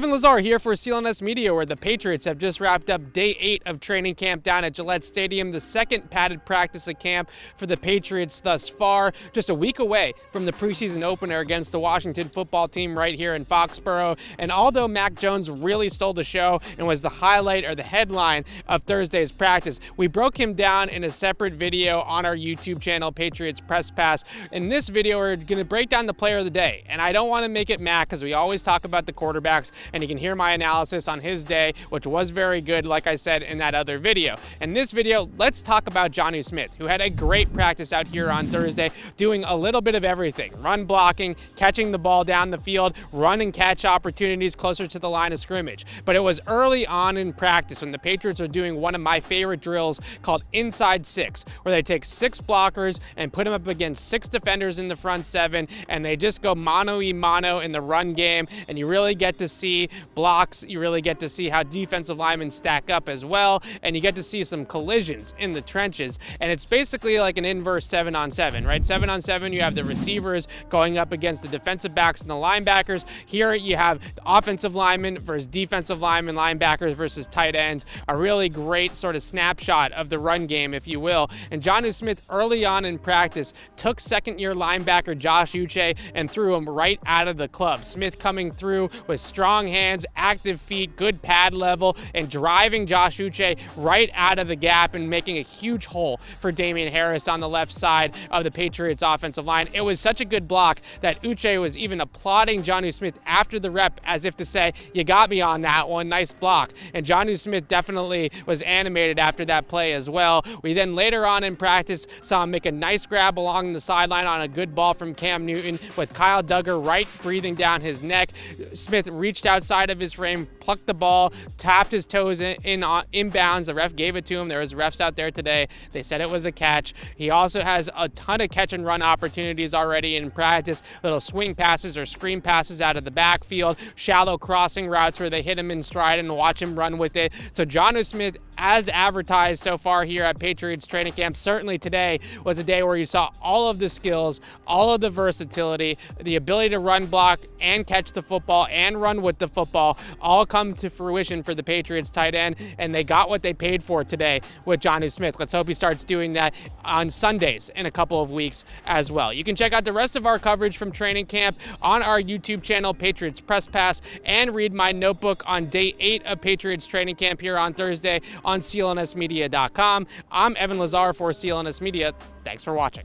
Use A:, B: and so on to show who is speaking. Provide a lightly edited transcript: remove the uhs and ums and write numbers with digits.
A: Evan Lazar here for CLNS Media, where the Patriots have just wrapped up day 8 of training camp down at Gillette Stadium, the second padded practice of camp for the Patriots thus far, just a week away from the preseason opener against the Washington football team right here in Foxborough. And although Mac Jones really stole the show and was the highlight or the headline of Thursday's practice, we broke him down in a separate video on our YouTube channel, Patriots Press Pass. In this video, we're going to break down the player of the day. And I don't want to make it Mac because we always talk about the quarterbacks, and you can hear my analysis on his day, which was very good, like I said in that other video. In this video, let's talk about Jonnu Smith, who had a great practice out here on Thursday, doing a little bit of everything: run blocking, catching the ball down the field, run and catch opportunities closer to the line of scrimmage. But it was early on in practice when the Patriots are doing one of my favorite drills called Inside 6, where they take 6 blockers and put them up against 6 defenders in the front 7, and they just go mano-y-mano in the run game, and you really get to see blocks, you really get to see how defensive linemen stack up as well, and you get to see some collisions in the trenches. And it's basically like an inverse 7-on-7, right? 7-on-7, you have the receivers going up against the defensive backs and the linebackers. Here you have offensive linemen versus defensive linemen, linebackers versus tight ends, a really great sort of snapshot of the run game, if you will. And Jonnu Smith early on in practice took second-year linebacker Josh Uche and threw him right out of the club. Smith coming through with strong hands, active feet, good pad level, and driving Josh Uche right out of the gap and making a huge hole for Damian Harris on the left side of the Patriots offensive line. It was such a good block that Uche was even applauding Jonnu Smith after the rep, as if to say, "You got me on that one, nice block." And Jonnu Smith definitely was animated after that play as well. We then later on in practice saw him make a nice grab along the sideline on a good ball from Cam Newton with Kyle Duggar right breathing down his neck. Smith reached outside of his frame, plucked the ball, tapped his toes inbounds. The ref gave it to him. There was refs out there today. They said it was a catch. He also has a ton of catch and run opportunities already in practice. Little swing passes or screen passes out of the backfield, shallow crossing routes where they hit him in stride and watch him run with it. So Jonnu Smith, as advertised so far here at Patriots training camp, certainly today was a day where you saw all of the skills, all of the versatility, the ability to run block and catch the football and run with the football all come to fruition for the Patriots tight end, and they got what they paid for today with Jonnu Smith. Let's hope he starts doing that on Sundays in a couple of weeks as well. You can check out the rest of our coverage from training camp on our YouTube channel, Patriots Press Pass, and read my notebook on day 8 of Patriots training camp here on Thursday on CLNSmedia.com. I'm Evan Lazar for CLNS Media. Thanks for watching.